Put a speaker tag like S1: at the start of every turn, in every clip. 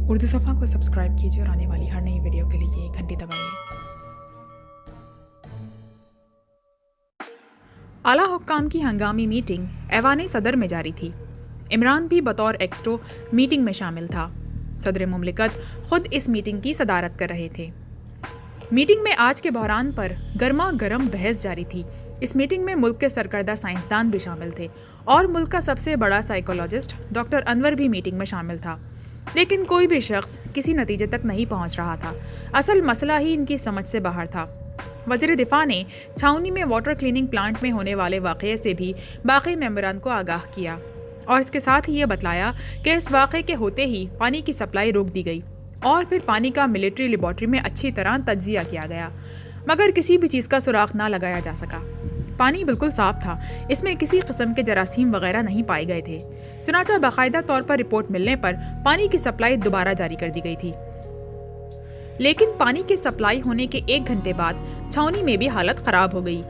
S1: اردو صفحہ کو سبسکرائب کیجیے اور آنے والی ہر نئی ویڈیو کے لیے گھنٹی دبائیے۔ اعلیٰ حکام کی ہنگامی میٹنگ ایوان صدر میں جاری تھی۔ عمران بھی بطور ایکسٹرو میٹنگ میں شامل تھا۔ صدر مملکت خود اس میٹنگ کی صدارت کر رہے تھے۔ میٹنگ میں آج کے بحران پر گرما گرم بحث جاری تھی۔ اس میٹنگ میں ملک کے سرکردہ سائنسدان بھی شامل تھے اور ملک کا سب سے بڑا سائیکولوجسٹ ڈاکٹر انور بھی میٹنگ میں شامل تھا، لیکن کوئی بھی شخص کسی نتیجے تک نہیں پہنچ رہا تھا۔ اصل مسئلہ ہی ان کی سمجھ سے باہر تھا۔ وزیر دفاع نے چھاؤنی میں واٹر کلیننگ پلانٹ میں ہونے والے واقعے سے بھی باقی ممبران کو آگاہ کیا اور اس کے ساتھ ہی یہ بتلایا کہ اس واقعے کے ہوتے ہی پانی کی سپلائی روک دی گئی اور پھر پانی کا ملٹری لیبارٹری میں اچھی طرح تجزیہ کیا گیا، مگر کسی بھی چیز کا سراغ نہ لگایا جا سکا۔ پانی بالکل صاف تھا، اس میں کسی قسم کے جراثیم وغیرہ نہیں پائے گئے تھے۔ چنانچہ باقاعدہ طور پر رپورٹ ملنے پر پانی کی سپلائی دوبارہ جاری کر دی گئی تھی، لیکن پانی کی سپلائی ہونے کے 1 گھنٹے بعد چھاؤنی میں بھی حالت خراب ہو گئی۔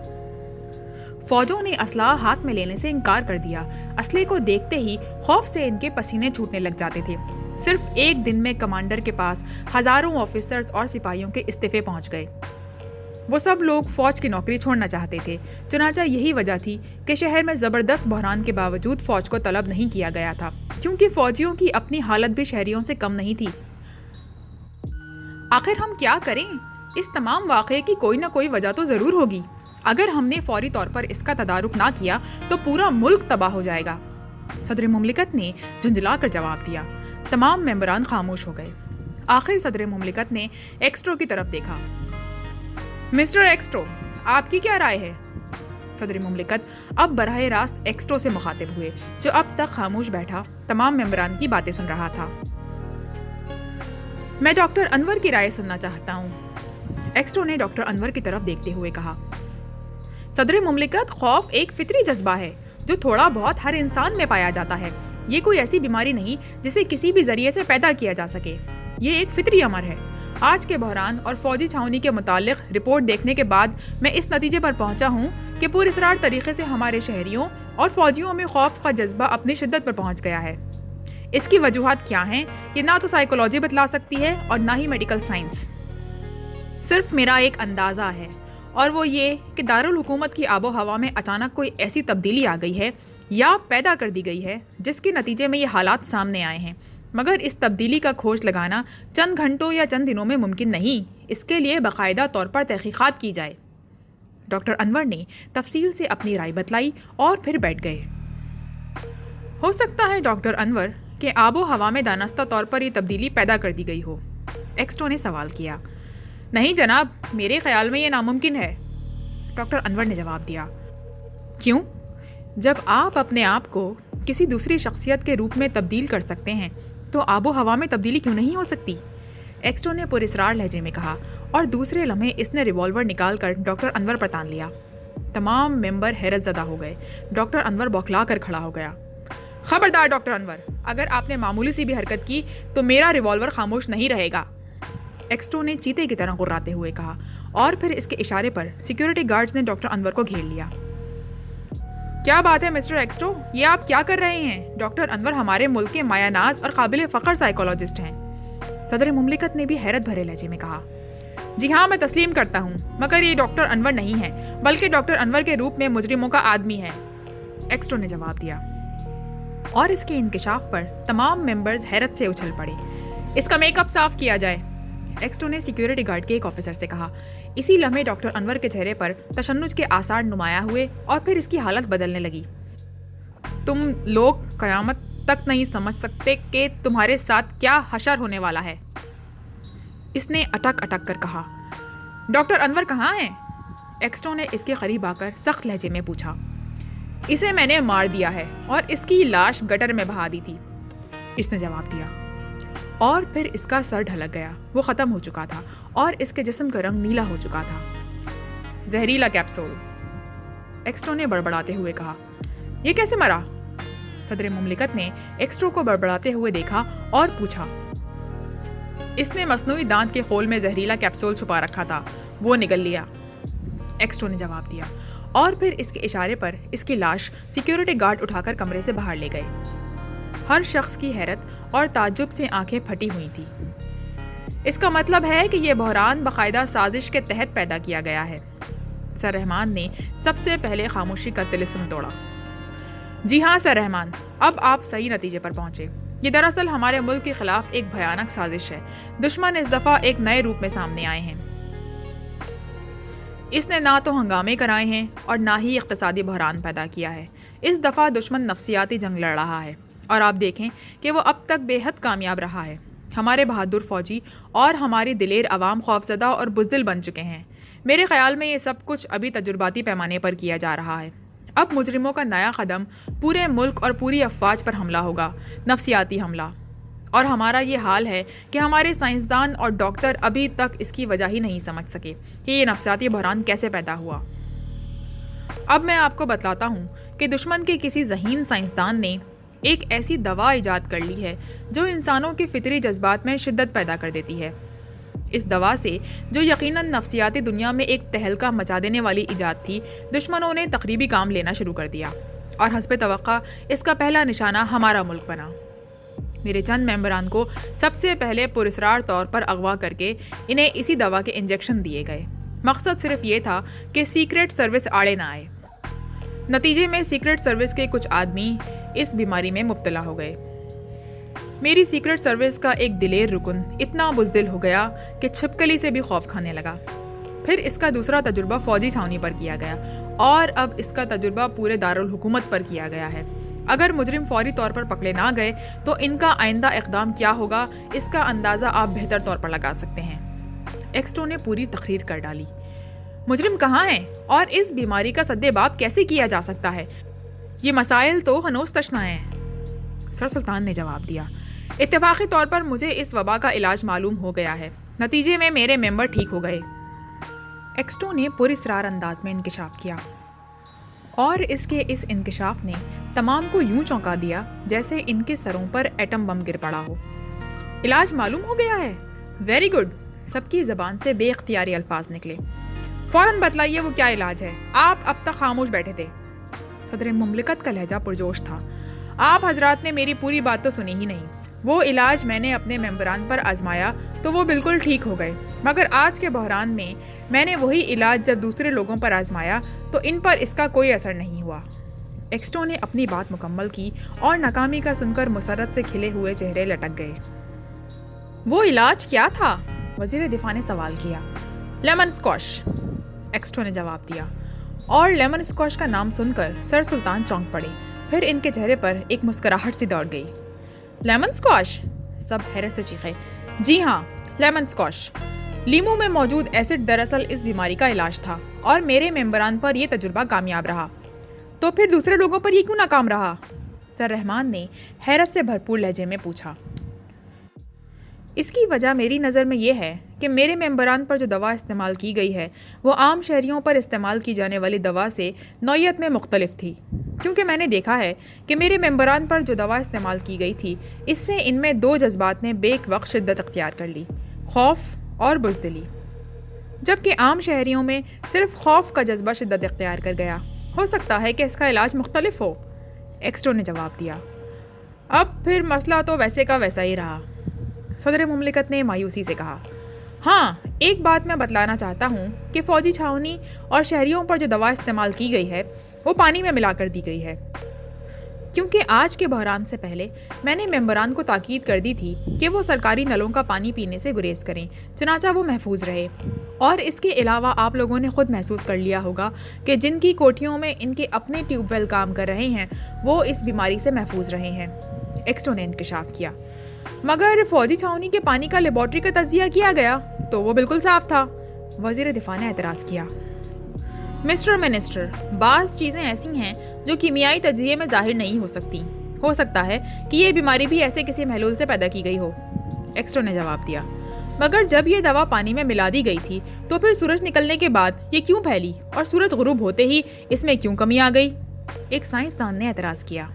S1: فوجوں نے اسلحہ ہاتھ میں لینے سے انکار کر دیا۔ اسلحے کو دیکھتے ہی خوف سے ان کے پسینے چھوٹنے لگ جاتے تھے۔ صرف 1 دن میں کمانڈر کے پاس ہزاروں آفیسرز اور سپاہیوں کے استعفے پہنچ گئے۔ وہ سب لوگ فوج کی نوکری چھوڑنا چاہتے تھے۔ چنانچہ یہی وجہ تھی کہ شہر میں زبردست بحران کے باوجود فوج کو طلب نہیں کیا گیا تھا، کیونکہ فوجیوں کی اپنی حالت بھی شہریوں سے کم نہیں تھی۔ آخر ہم کیا کریں؟ اس تمام واقعے کی کوئی نہ کوئی وجہ تو ضرور ہوگی۔ اگر ہم نے فوری طور پر اس کا تدارک نہ کیا تو پورا ملک تباہ ہو جائے گا۔ صدر مملکت نے جھنجھلا کر جواب دیا۔ تمام ممبران خاموش ہو گئے۔ آخر صدر مملکت نے ایکسٹرو کی طرف دیکھا۔ مسٹر ایکسٹرو، آپ کی کیا رائے ہے؟ صدر مملکت اب براہ راست ایکسٹرو سے مخاطب ہوئے، جو اب تک خاموش بیٹھا تمام ممبران کی باتیں سن رہا تھا۔ میں ڈاکٹر انور کی رائے سننا چاہتا ہوں، ایکسٹرو نے ڈاکٹر انور کی طرف دیکھتے ہوئے کہا۔ صدر مملکت، خوف ایک فطری جذبہ ہے جو تھوڑا بہت ہر انسان میں پایا جاتا ہے۔ یہ کوئی ایسی بیماری نہیں جسے کسی بھی ذریعے سے پیدا کیا جا سکے۔ یہ ایک فطری امر ہے۔ آج کے بحران اور فوجی چھاؤنی کے متعلق رپورٹ دیکھنے کے بعد میں اس نتیجے پر پہنچا ہوں کہ پراسرار طریقے سے ہمارے شہریوں اور فوجیوں میں خوف کا جذبہ اپنی شدت پر پہنچ گیا ہے۔ اس کی وجوہات کیا ہیں یہ نہ تو سائیکولوجی بتلا سکتی ہے اور نہ ہی میڈیکل سائنس۔ صرف میرا ایک اندازہ ہے، اور وہ یہ کہ دارالحکومت کی آب و ہوا میں اچانک کوئی ایسی تبدیلی آ گئی ہے یا پیدا کر دی گئی ہے جس کے نتیجے میں یہ حالات سامنے آئے ہیں، مگر اس تبدیلی کا کھوج لگانا چند گھنٹوں یا چند دنوں میں ممکن نہیں۔ اس کے لیے باقاعدہ طور پر تحقیقات کی جائے۔ ڈاکٹر انور نے تفصیل سے اپنی رائے بتلائی اور پھر بیٹھ گئے۔ ہو سکتا ہے ڈاکٹر انور کہ آب و ہوا میں دانستہ طور پر یہ تبدیلی پیدا کر دی گئی ہو، ایکسٹرو نے سوال کیا۔ نہیں جناب، میرے خیال میں یہ ناممکن ہے، ڈاکٹر انور نے جواب دیا۔ کیوں؟ جب آپ اپنے آپ کو کسی دوسری شخصیت کے روپ میں تبدیل کر سکتے ہیں تو آب و ہوا میں تبدیلی کیوں نہیں ہو سکتی؟ ایکسٹرو نے پراسرار لہجے میں کہا، اور دوسرے لمحے اس نے ریوالور نکال کر ڈاکٹر انور پر تان لیا۔ تمام ممبر حیرت زدہ ہو گئے۔ ڈاکٹر انور بوکھلا کر کھڑا ہو گیا۔ خبردار ڈاکٹر انور، اگر آپ نے معمولی سی بھی حرکت کی تو میرا ریوالور خاموش نہیں رہے گا، ایکسٹرو نے چیتے کی طرح غراتے ہوئے کہا، اور پھر اس کے اشارے پر سیکیورٹی گارڈز نے ڈاکٹر انور کو گھیر لیا۔ کیا بات ہے مسٹر ایکسٹرو، یہ آپ کیا کر رہے ہیں؟ ڈاکٹر انور ہمارے ملک کے مایہ ناز اور قابل فخر سائیکولوجسٹ ہیں، صدر مملکت نے بھی حیرت بھرے لہجے میں کہا۔ جی ہاں، میں تسلیم کرتا ہوں، مگر یہ ڈاکٹر انور نہیں ہے، بلکہ ڈاکٹر انور کے روپ میں مجرموں کا آدمی ہے، ایکسٹرو نے جواب دیا۔ اور اس کے انکشاف پر تمام ممبرز حیرت سے اچھل پڑے۔ اس کا میک اپ صاف کیا جائے، ایکسٹرو نے سیکیورٹی گارڈ کے ایک آفیسر سے کہا۔ اسی لمحے ڈاکٹر انور کے چہرے پر تشنج کے آثار نمایاں ہوئے اور پھر اس کی حالت بدلنے لگی۔ تم لوگ قیامت تک نہیں سمجھ سکتے کہ تمہارے ساتھ کیا حشر ہونے والا ہے، اس نے اٹک اٹک کر کہا۔ ڈاکٹر انور کہاں ہیں؟ ایکسٹرو نے اس کے قریب آ کر سخت لہجے میں پوچھا۔ اسے میں نے مار دیا ہے اور اس کی لاش گٹر میں بہا دی تھی، اس نے جواب دیا۔ اور پھر اس کا سر ڈھلک گیا، وہ ختم ہو چکا تھا اور اس کے جسم کا رنگ نیلا ہو چکا تھا۔ زہریلا کیپسول، ایکسٹرو نے بڑبڑاتے ہوئے کہا۔ یہ کیسے مرا؟ صدر مملکت نے ایکسٹرو کو بڑبڑاتے ہوئے دیکھا اور پوچھا۔ اس نے مصنوعی دانت کے خول میں زہریلا کیپسول چھپا رکھا تھا، وہ نگل لیا، ایکسٹرو نے جواب دیا، اور پھر اس کے اشارے پر اس کی لاش سیکیورٹی گارڈ اٹھا کر کمرے سے باہر لے گئے۔ ہر شخص کی حیرت اور تعجب سے آنکھیں پھٹی ہوئی تھیں۔ اس کا مطلب ہے کہ یہ بحران باقاعدہ سازش کے تحت پیدا کیا گیا ہے۔ سر رحمان نے سب سے پہلے خاموشی کا طلسم توڑا۔ جی ہاں سر رحمان، اب آپ صحیح نتیجے پر پہنچے۔ یہ دراصل ہمارے ملک کے خلاف ایک بھیانک سازش ہے۔ دشمن اس دفعہ ایک نئے روپ میں سامنے آئے ہیں۔ اس نے نہ تو ہنگامے کرائے ہیں اور نہ ہی اقتصادی بحران پیدا کیا ہے۔ اس دفعہ دشمن نفسیاتی جنگ لڑ رہا ہے اور آپ دیکھیں کہ وہ اب تک بے حد کامیاب رہا ہے۔ ہمارے بہادر فوجی اور ہماری دلیر عوام خوفزدہ اور بزدل بن چکے ہیں۔ میرے خیال میں یہ سب کچھ ابھی تجرباتی پیمانے پر کیا جا رہا ہے۔ اب مجرموں کا نیا قدم پورے ملک اور پوری افواج پر حملہ ہوگا، نفسیاتی حملہ۔ اور ہمارا یہ حال ہے کہ ہمارے سائنسدان اور ڈاکٹر ابھی تک اس کی وجہ ہی نہیں سمجھ سکے کہ یہ نفسیاتی بحران کیسے پیدا ہوا۔ اب میں آپ کو بتلاتا ہوں کہ دشمن کے کسی ذہین سائنسدان نے ایک ایسی دوا ایجاد کر لی ہے جو انسانوں کے فطری جذبات میں شدت پیدا کر دیتی ہے۔ اس دوا سے، جو یقیناً نفسیاتی دنیا میں ایک تہلکہ مچا دینے والی ایجاد تھی، دشمنوں نے تقریبی کام لینا شروع کر دیا اور حسب توقع اس کا پہلا نشانہ ہمارا ملک بنا۔ میرے چند ممبران کو سب سے پہلے پراسرار طور پر اغوا کر کے انہیں اسی دوا کے انجیکشن دیے گئے۔ مقصد صرف یہ تھا کہ سیکرٹ سروس آڑے نہ آئے۔ نتیجے میں سیکرٹ سروس کے کچھ آدمی اس بیماری میں مبتلا ہو گئے۔ میری سیکرٹ سروس کا ایک دلیر رکن اتنا بزدل ہو گیا کہ چھپکلی سے بھی خوف کھانے لگا۔ پھر اس کا دوسرا تجربہ فوجی چھاونی پر کیا گیا اور اب اس کا تجربہ پورے دارالحکومت پر کیا گیا ہے۔ اگر مجرم فوری طور پر پکڑے نہ گئے تو ان کا آئندہ اقدام کیا ہوگا، اس کا اندازہ آپ بہتر طور پر لگا سکتے ہیں۔ ایکسٹو نے پوری تقریر کر ڈالی۔ مجرم کہاں ہیں اور اس بیماری کا سد باب کیسے کیا جا سکتا ہے؟ یہ مسائل تو ہنوز تشنا ہیں۔ سر سلطان نے جواب دیا، اتفاقی طور پر مجھے اس وبا کا علاج معلوم ہو گیا ہے۔ نتیجے میں میرے ممبر ٹھیک ہو گئے۔ ایکسٹو نے پراسرار انداز میں انکشاف کیا اور اس کے اس انکشاف نے تمام کو یوں چونکا دیا جیسے ان کے سروں پر ایٹم بم گر پڑا ہو۔ علاج معلوم ہو گیا ہے؟ ویری گڈ، سب کی زبان سے بے اختیاری الفاظ نکلے۔ فوراً بتلائیے وہ کیا علاج ہے؟ آپ اب تک خاموش بیٹھے تھے۔ صدر مملکت کا لہجہ پرجوش تھا۔ آپ حضرات نے میری پوری بات تو سنی ہی نہیں۔ وہ علاج میں نے اپنے ممبران پر آزمایا تو وہ بالکل ٹھیک ہو گئے، مگر آج کے بحران میں میں نے وہی علاج جب دوسرے لوگوں پر آزمایا تو ان پر اس کا کوئی اثر نہیں ہوا۔ ایکسٹو نے اپنی بات مکمل کی اور ناکامی کا سن کر مسرت سے کھلے ہوئے چہرے لٹک گئے۔ وہ علاج کیا تھا؟ وزیر دفاع نے سوال کیا۔ لیمن اسکواش، ایکسٹو نے جواب دیا، اور لیمن اسکواش کا نام سن کر سر سلطان چونک پڑے۔ پھر ان کے چہرے پر ایک مسکراہٹ سی دوڑ گئی۔ Lemon squash? سب حیرت سے چیخے۔ جی ہاں، لیمن اسکواش۔ لیمو میں موجود ایسڈ دراصل اس بیماری کا علاج تھا اور میرے ممبران پر یہ تجربہ کامیاب رہا۔ تو پھر دوسرے لوگوں پر یہ کیوں ناکام رہا؟ سر رحمان نے حیرت سے بھرپور لہجے میں پوچھا۔ اس کی وجہ میری نظر میں یہ ہے کہ میرے ممبران پر جو دوا استعمال کی گئی ہے وہ عام شہریوں پر استعمال کی جانے والی دوا سے نوعیت میں مختلف تھی، کیونکہ میں نے دیکھا ہے کہ میرے ممبران پر جو دوا استعمال کی گئی تھی اس سے ان میں دو جذبات نے بیک وقت شدت اختیار کر لی، خوف اور بزدلی، جبکہ عام شہریوں میں صرف خوف کا جذبہ شدت اختیار کر گیا۔ ہو سکتا ہے کہ اس کا علاج مختلف ہو، ایکسٹو نے جواب دیا۔ اب پھر مسئلہ تو ویسے کا ویسا ہی رہا، صدر مملکت نے مایوسی سے کہا۔ ہاں، ایک بات میں بتلانا چاہتا ہوں کہ فوجی چھاونی اور شہریوں پر جو دوا استعمال کی گئی ہے وہ پانی میں ملا کر دی گئی ہے، کیونکہ آج کے بحران سے پہلے میں نے ممبران کو تاکید کر دی تھی کہ وہ سرکاری نلوں کا پانی پینے سے گریز کریں، چنانچہ وہ محفوظ رہے۔ اور اس کے علاوہ آپ لوگوں نے خود محسوس کر لیا ہوگا کہ جن کی کوٹھیوں میں ان کے اپنے ٹیوب ویل کام کر رہے ہیں وہ اس بیماری سے محفوظ رہے ہیں، ایکسٹو نے انکشاف کیا۔ مگر فوجی چھاونی کے پانی کا لیبارٹری کا تجزیہ کیا گیا تو وہ بالکل صاف تھا، وزیر دفاع نے اعتراض کیا۔ مسٹر منسٹر، بعض چیزیں ایسی ہیں جو کیمیائی تجزیے میں ظاہر نہیں ہو سکتی۔ ہو سکتا ہے کہ یہ بیماری بھی ایسے کسی محلول سے پیدا کی گئی ہو، ایکسٹو نے جواب دیا۔ مگر جب یہ دوا پانی میں ملا دی گئی تھی تو پھر سورج نکلنے کے بعد یہ کیوں پھیلی اور سورج غروب ہوتے ہی اس میں کیوں کمی آ گئی؟ ایک سائنسدان نے اعتراض کیا۔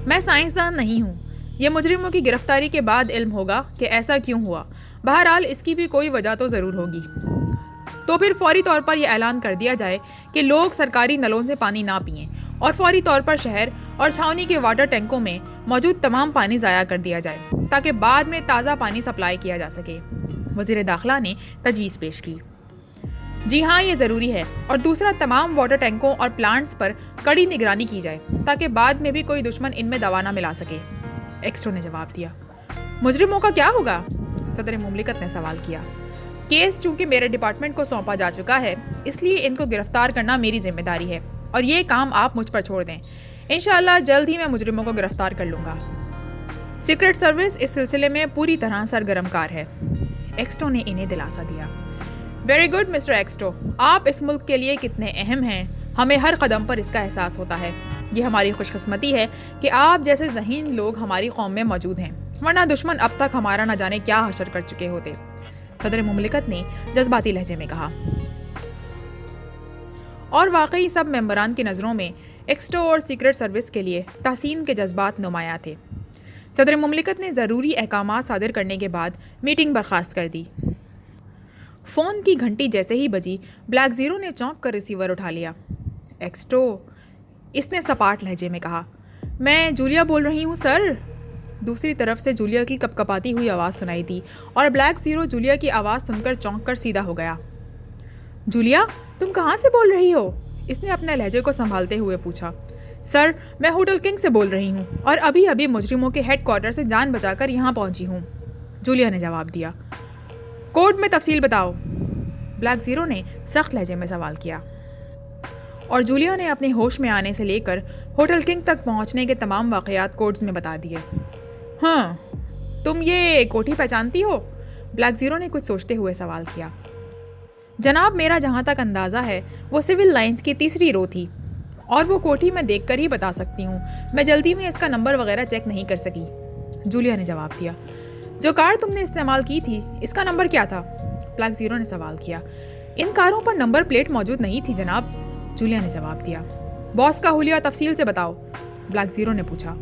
S1: میں سائنسدان نہیں ہوں، یہ مجرموں کی گرفتاری کے بعد علم ہوگا کہ ایسا کیوں ہوا۔ بہرحال اس کی بھی کوئی وجہ تو ضرور ہوگی۔ تو پھر فوری طور پر یہ اعلان کر دیا جائے کہ لوگ سرکاری نلوں سے پانی نہ پئیں اور فوری طور پر شہر اور چھاؤنی کے واٹر ٹینکوں میں موجود تمام پانی ضائع کر دیا جائے تاکہ بعد میں تازہ پانی سپلائی کیا جا سکے۔ وزیر داخلہ نے تجویز پیش کی۔ جی ہاں، یہ ضروری ہے، اور دوسرا تمام واٹر ٹینکوں اور پلانٹس پر کڑی نگرانی کی جائے تاکہ بعد میں بھی کوئی دشمن ان میں دوا نہ ملا سکے۔ ایکسٹرو نے جواب دیا۔ مجرموں کا کیا ہوگا؟ صدر مملکت نے سوال کیا۔ کیس چونکہ میرے ڈپارٹمنٹ کو سونپا جا چکا ہے، اس لیے ان کو گرفتار کرنا میری ذمہ داری ہے، اور یہ کام آپ مجھ پر چھوڑ دیں۔ انشاءاللہ جلد ہی میں مجرموں کو گرفتار کر لوں گا۔ سیکرٹ سروس اس سلسلے میں پوری طرح سرگرم کار ہے۔ ایکسٹو نے انہیں دلاسا دیا۔ ویری گڈ مسٹر ایکسٹو، آپ اس ملک کے لیے کتنے اہم ہیں، ہمیں ہر قدم پر اس کا احساس ہوتا ہے۔ یہ ہماری خوش قسمتی ہے کہ آپ جیسے ذہین لوگ ہماری قوم میں موجود ہیں، ورنہ دشمن اب تک ہمارا نہ جانے کیا حشر کر چکے ہوتے، صدر مملکت نے جذباتی لہجے میں کہا۔ اور واقعی سب ممبران کی نظروں میں ایکسٹو اور سیکرٹ سروس کے لیے تحسین کے جذبات نمایاں تھے۔ صدر مملکت نے ضروری احکامات صادر کرنے کے بعد میٹنگ برخاست کر دی۔ فون کی گھنٹی جیسے ہی بجی، بلیک زیرو نے چونک کر ریسیور اٹھا لیا۔ ایکسٹو، اس نے سپاٹ لہجے میں کہا۔ میں جولیا بول رہی ہوں سر۔ دوسری طرف سے جولیا کی کپکپاتی ہوئی آواز سنائی دی، اور بلیک زیرو جولیا کی آواز سن کر چونک کر سیدھا ہو گیا۔ جولیا، تم کہاں سے بول رہی ہو؟ اس نے اپنے لہجے کو سنبھالتے ہوئے پوچھا۔ سر، میں ہوٹل کنگ سے بول رہی ہوں، اور ابھی مجرموں کے ہیڈ کوارٹر سے جان بچا کر یہاں پہنچی ہوں، جولیا نے جواب دیا۔ کوڈ میں تفصیل بتاؤ، بلیک زیرو نے سخت لہجے میں سوال کیا، اور جولیا نے اپنے ہوش میں آنے سے لے کر ہوٹل کنگ تک پہنچنے کے تمام واقعات کوڈز میں بتا دیے۔ ہاں، تم یہ کوٹھی پہچانتی ہو؟ بلیک زیرو نے کچھ سوچتے ہوئے سوال کیا۔ جناب، میرا جہاں تک اندازہ ہے وہ سول لائنز کی تیسری رو تھی، اور وہ کوٹھی میں دیکھ کر ہی بتا سکتی ہوں، میں جلدی میں اس کا نمبر وغیرہ چیک نہیں کر سکی، جولیا نے جواب دیا۔ جو کار تم نے استعمال کی تھی، اس کا نمبر کیا تھا؟ بلیک زیرو نے سوال کیا۔ ان کاروں پر نمبر پلیٹ موجود نہیں تھی جناب، جولیا نے جواب دیا۔ باس کا حلیہ تفصیل سے بتاؤ، بلیک زیرو نے پوچھا،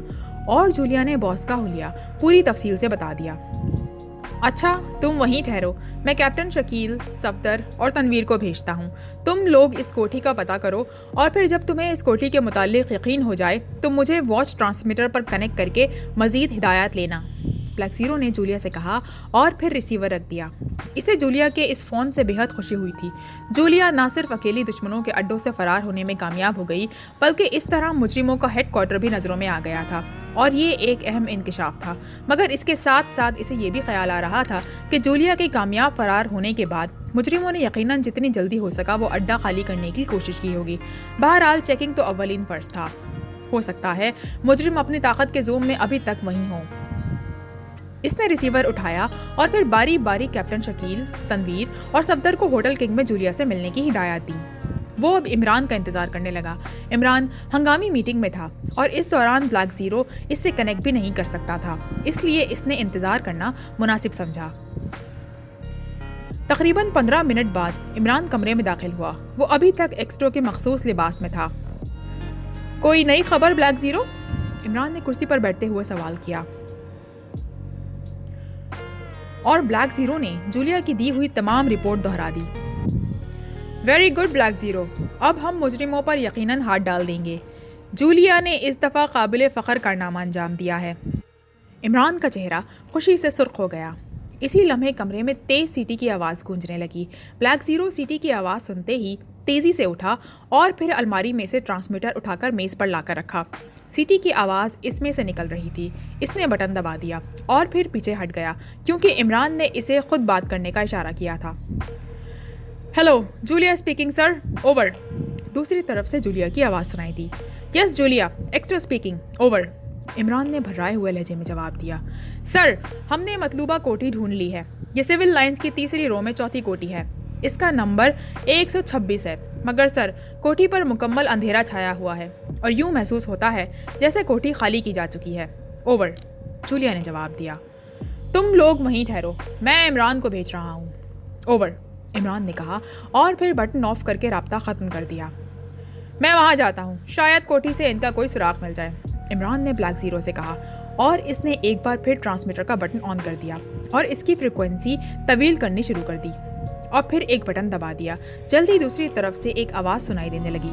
S1: اور جولیا نے باس کا حلیہ پوری تفصیل سے بتا دیا۔ اچھا، تم وہیں ٹھہرو، میں کیپٹن شکیل، صفدر اور تنویر کو بھیجتا ہوں۔ تم لوگ اس کوٹھی کا پتہ کرو، اور پھر جب تمہیں اس کوٹھی کے متعلق یقین ہو جائے تو مجھے واچ ٹرانسمیٹر پر کنیکٹ کر کے مزید ہدایات لینا، بلیک زیرو نے جولیا سے کہا، اور پھر ریسیور رکھ دیا۔ اسے جولیا کے اس فون سے بہت خوشی ہوئی تھی۔ جولیا نہ صرف اکیلی دشمنوں کے اڈوں سے فرار ہونے میں کامیاب ہو گئی، بلکہ اس طرح مجرموں کا ہیڈ کوارٹر بھی نظروں میں آ گیا تھا، اور یہ ایک اہم انکشاف تھا۔ مگر اس کے ساتھ ساتھ اسے یہ بھی خیال آ رہا تھا کہ جولیا کے کامیاب فرار ہونے کے بعد مجرموں نے یقیناً جتنی جلدی ہو سکا وہ اڈا خالی کرنے کی کوشش کی ہوگی۔ بہرحال چیکنگ تو اولین فرض تھا، ہو سکتا ہے مجرم اپنی طاقت کے زوم میں ابھی تک وہیں ہوں۔ اس نے ریسیور اٹھایا، اور پھر باری باری کیپٹن شکیل، تنویر اور صفدر کو ہوٹل کنگ میں جولیا سے ملنے کی ہدایات دی۔ وہ اب عمران کا انتظار کرنے لگا۔ عمران ہنگامی میٹنگ میں تھا، اور اس دوران بلیک زیرو اس سے کنیکٹ بھی نہیں کر سکتا تھا، اس لیے اس نے انتظار کرنا مناسب سمجھا۔ تقریباً 15 منٹ بعد عمران کمرے میں داخل ہوا۔ وہ ابھی تک ایکسٹرو کے مخصوص لباس میں تھا۔ کوئی نئی خبر بلیک زیرو؟ عمران نے کرسی پر بیٹھتے ہوئے سوال کیا، اور بلیک زیرو نے جولیا کی دی ہوئی تمام رپورٹ دہرا دی۔ ویری گڈ بلیک زیرو، اب ہم مجرموں پر یقیناً ہاتھ ڈال دیں گے۔ جولیا نے اس دفعہ قابل فخر کارنامہ انجام دیا ہے۔ عمران کا چہرہ خوشی سے سرخ ہو گیا۔ اسی لمحے کمرے میں تیز سیٹی کی آواز گونجنے لگی۔ بلیک زیرو سیٹی کی آواز سنتے ہی تیزی سے اٹھا، اور پھر الماری میں سے ٹرانسمیٹر اٹھا کر میز پر لا کر رکھا۔ سیٹی کی آواز اس میں سے نکل رہی تھی۔ اس نے بٹن دبا دیا، اور پھر پیچھے ہٹ گیا، کیونکہ عمران نے اسے خود بات کرنے کا اشارہ کیا تھا۔ Hello, Julia speaking sir, over. دوسری طرف سے جولیا کی آواز سنائی دی۔ Yes Julia, extra speaking, over. Imran نے بھرائے ہوئے لہجے میں جواب دیا۔ سر، ہم نے مطلوبہ کوٹھی ڈھونڈ لی ہے۔ یہ سول لائنز کی تیسری رو میں چوتھی کوٹھی ہے۔ اس کا نمبر 126 ہے، مگر سر کوٹھی پر مکمل اندھیرا چھایا ہوا ہے، اور یوں محسوس ہوتا ہے جیسے کوٹھی خالی کی جا چکی ہے، اوور، جولیا نے جواب دیا۔ تم لوگ وہیں ٹھہرو، میں عمران کو بھیج رہا ہوں، اوور، عمران نے کہا، اور پھر بٹن آف کر کے رابطہ ختم کر دیا۔ میں وہاں جاتا ہوں، شاید کوٹھی سے ان کا کوئی سراغ مل جائے، عمران نے بلیک زیرو سے کہا، اور اس نے ایک بار پھر ٹرانسمیٹر کا بٹن آن کر دیا اور اس کی فریکوینسی طویل کرنی شروع کر دی، اور پھر ایک بٹن دبا دیا۔ جلدی دوسری طرف سے ایک آواز سنائی دینے لگی۔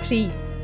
S1: 3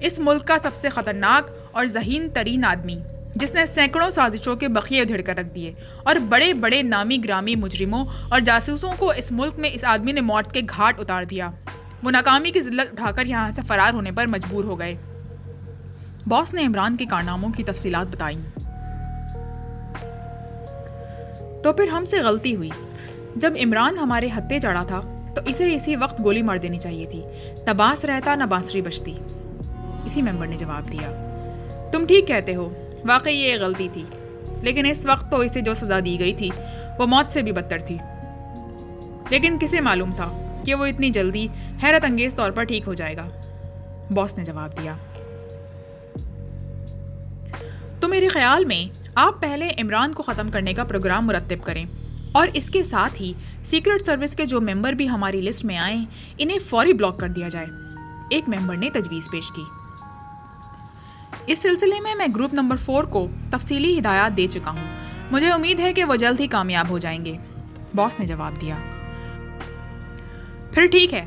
S1: اس ملک کا سب سے خطرناک اور ذہین ترین آدمی جس نے سینکڑوں سازشوں کے بخیے ادھیڑ کر رکھ دیے اور بڑے بڑے نامی گرامی مجرموں اور جاسوسوں کو اس ملک میں اس آدمی نے موت کے گھاٹ اتار دیا۔ وہ ناکامی کی ذلت اٹھا کر یہاں سے فرار ہونے پر مجبور ہو گئے۔ باس نے عمران کے کارناموں کی تفصیلات بتائیں۔ تو پھر ہم سے غلطی ہوئی۔ جب عمران ہمارے ہتھے چڑھا تھا تو اسے اسی وقت گولی مار دینی چاہیے تھی، نہ باس رہتا نہ بانسری بجتی۔ اسی ممبر نے جواب دیا۔ تم ٹھیک کہتے ہو، واقعی یہ غلطی تھی، لیکن اس وقت تو اسے جو سزا دی گئی تھی وہ موت سے بھی بدتر تھی۔ لیکن کسے معلوم تھا کہ وہ اتنی جلدی حیرت انگیز طور پر ٹھیک ہو جائے گا؟ باس نے جواب دیا۔ تو میرے خیال میں آپ پہلے عمران کو ختم کرنے کا پروگرام مرتب کریں اور اس کے ساتھ ہی سیکرٹ سروس کے جو ممبر بھی ہماری لسٹ میں آئیں انہیں فوری بلاک کر دیا جائے، ایک ممبر نے تجویز پیش کی۔ اس سلسلے میں گروپ نمبر 4 کو تفصیلی ہدایات دے چکا ہوں، مجھے امید ہے کہ وہ جلد ہی کامیاب ہو جائیں گے، باس نے جواب دیا۔ پھر ٹھیک ہے،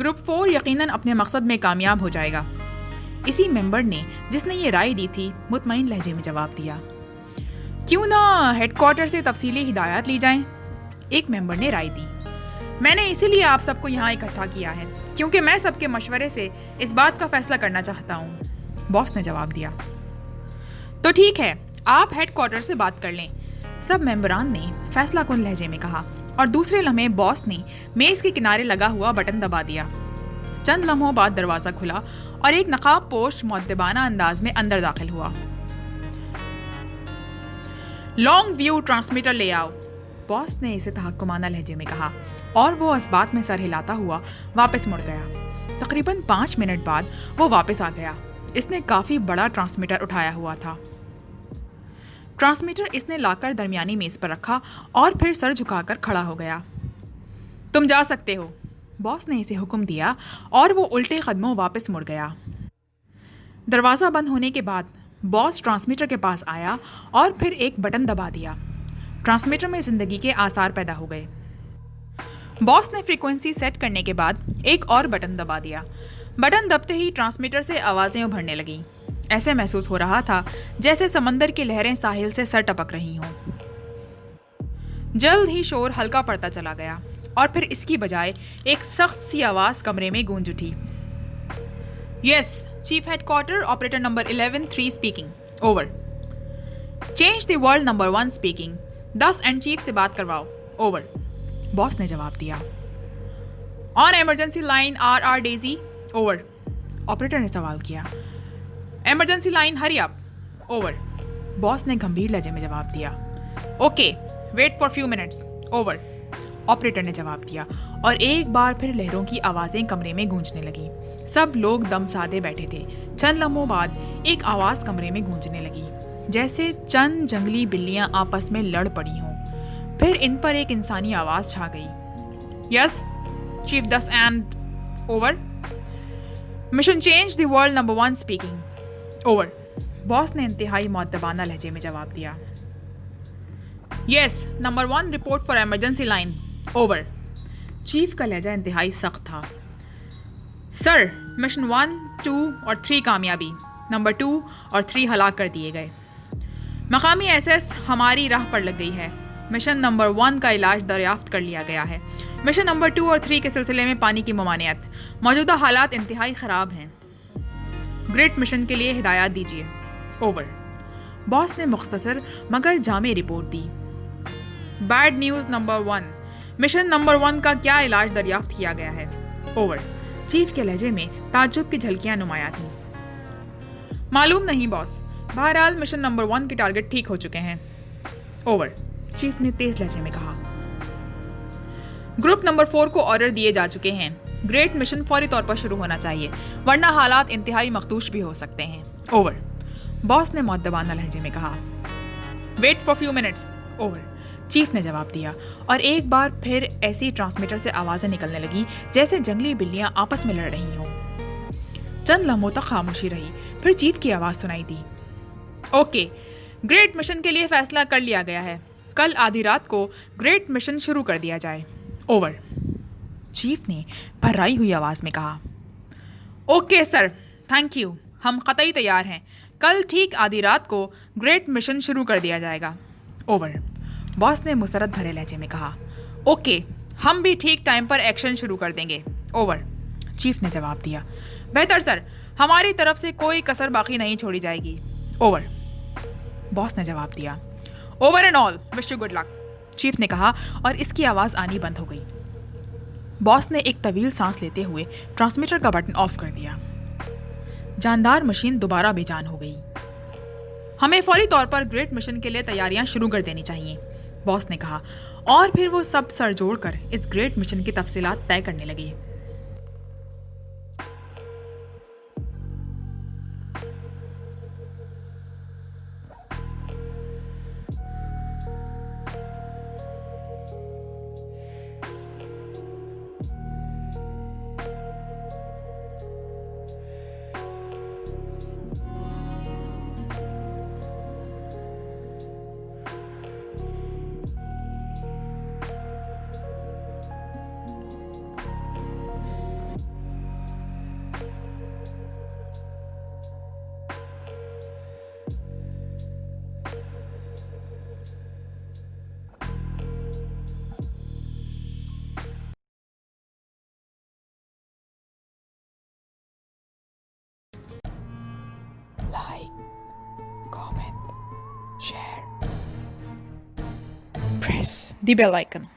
S1: گروپ 4 یقیناً اپنے مقصد میں کامیاب ہو جائے گا، اسی ممبر نے جس نے یہ رائے دی تھی مطمئن لہجے میں جواب دیا۔ کیوں نہ ہیڈ کوارٹر سے تفصیلی ہدایات لی جائیں، ایک ممبر نے رائے دی۔ میں نے اسی لیے آپ سب کو یہاں اکٹھا کیا ہے کیونکہ میں سب کے مشورے سے اس بات کا فیصلہ کرنا چاہتا ہوں، باس نے جواب دیا۔ تو ٹھیک ہے، آپ ہیڈ کوارٹر سے بات کر لیں، سب ممبران نے فیصلہ کن لہجے میں کہا، اور دوسرے لمحے باس نے میز کے کنارے لگا ہوا بٹن دبا دیا۔ چند لمحوں بعد دروازہ کھلا اور ایک نقاب پوش مؤدبانہ انداز میں اندر داخل ہوا۔ لانگ ویو ٹرانسمیٹر لے آؤ، باس نے اسے تحکمانہ لہجے میں کہا، اور وہ اس بات میں سر ہلاتا ہوا واپس مڑ گیا۔ تقریباً 5 منٹ بعد وہ واپس آ گیا۔ اس نے کافی بڑا ٹرانسمیٹر اٹھایا ہوا تھا۔ ٹرانسمیٹر اس نے لا کر درمیانی میز پر رکھا اور پھر سر جھکا کر کھڑا ہو گیا۔ تم جا سکتے ہو، باس نے اسے حکم دیا اور وہ الٹے قدموں واپس مڑ گیا۔ دروازہ بند ہونے کے بعد باس ٹرانسمیٹر کے پاس آیا اور پھر ایک بٹن دبا دیا۔ ٹرانسمیٹر میں زندگی کے آثار پیدا ہو گئے۔ باس نے فریکوینسی سیٹ کرنے کے بعد ایک اور بٹن دبا دیا۔ بٹن دبتے ہی ٹرانسمیٹر سے آوازیں ابھرنے لگیں۔ ایسے محسوس ہو رہا تھا جیسے سمندر کی لہریں ساحل سے سر ٹپک رہی ہوں۔ جلد ہی شور ہلکا پڑتا چلا گیا اور پھر اس کی بجائے ایک سخت سی آواز کمرے میں گونج اٹھی۔ Yes, chief headquarter, operator number 11-3 speaking, over. Change the world number 1 speaking, 10 and chief سے بات کرواؤ، اوور، باس نے جواب دیا۔ On emergency line RR Daisy, over, operator نے سوال کیا۔ Emergency line hurry up, over, boss نے گمبھیر لہجے میں جواب دیا۔ Okay, wait for few minutes, over, operator نے جواب دیا، اور ایک بار پھر لہروں کی آوازیں کمرے میں گونجنے لگیں۔ سب لوگ دم سادے بیٹھے تھے۔ چند لمحوں بعد ایک آواز کمرے میں گونجنے لگی جیسے چند جنگلی بلیاں آپس میں لڑ پڑی ہوں۔ پھر ان پر ایک انسانی آواز چھا گئی۔ Yes chief, 10 and over. Mission change the world number 1 speaking, over, boss نے انتہائی مؤدبانہ لہجے میں جواب دیا۔ Yes number 1 report for emergency line, over, chief کا لہجہ انتہائی سخت تھا۔ سر، مشن 1، 2 اور 3 کامیابی، نمبر 2 اور 3 ہلاک کر دیے گئے۔ مقامی SS ہماری راہ پر لگ گئی ہے۔ مشن نمبر 1 کا علاج دریافت کر لیا گیا ہے۔ مشن نمبر 2 اور 3 کے سلسلے میں پانی کی ممانعت، موجودہ حالات انتہائی خراب ہیں۔ گریٹ مشن کے لیے ہدایات دیجیے، اوور، باس نے مختصر مگر جامع رپورٹ دی۔ Bad news number 1، mission number 1 کا کیا علاج دریافت کیا گیا ہے، اوور، چیف کے لہجے میں تعجب کی جھلکیاں نمایاں تھیں۔ معلوم نہیں باس، بہرحال مشن نمبر 1 کے ٹارگٹ ٹھیک ہو چکے ہیں، اوور، چیف نے تیز لہجے میں کہا۔ گروپ نمبر 4 کو آرڈر دیے جا چکے ہیں، گریٹ مشن فوری طور پر شروع ہونا چاہیے ورنہ حالات انتہائی مخدوش بھی ہو سکتے ہیں، اوور، باس نے مؤدبانہ لہجے میں کہا۔ Wait for few minutes, over, chief نے جواب دیا، اور ایک بار پھر ایسی ٹرانسمیٹر سے آوازیں نکلنے لگیں جیسے جنگلی بلیاں آپس میں لڑ رہی ہوں۔ چند لمحوں تک خاموشی رہی، پھر چیف کی آواز سنائی دی۔ اوکے، گریٹ مشن کے لیے فیصلہ کر لیا گیا ہے، کل آدھی رات کو گریٹ مشن شروع کر دیا جائے، اوور، چیف نے بھرائی ہوئی آواز میں کہا۔ اوکے سر، تھینک یو، ہم قطعی تیار ہیں. کل ٹھیک آدھی رات کو گریٹ مشن شروع کر دیا جائے گا. اوور. باس نے مسرت بھرے لہجے میں کہا. اوکے، ہم بھی ٹھیک ٹائم پر ایکشن شروع کر دیں گے. اوور. چیف نے جواب دیا. بہتر سر، ہماری طرف سے کوئی کسر باقی نہیں چھوڑی جائے گی. اوور. باس نے جواب دیا. Over and all, wish you good luck, chief نے کہا اور اس کی آواز آنی بند ہو گئی. باس نے ایک طویل سانس لیتے ہوئے ٹرانسمیٹر کا بٹن آف کر دیا. جاندار مشین دوبارہ بے جان ہو گئی. ہمیں فوری طور پر گریٹ مشن کے لیے تیاریاں شروع کر دینی چاہیے، باس نے کہا، اور پھر وہ سب سر جوڑ کر اس گریٹ مشن کی تفصیلات طے کرنے لگے. Like, comment, share, press the bell icon.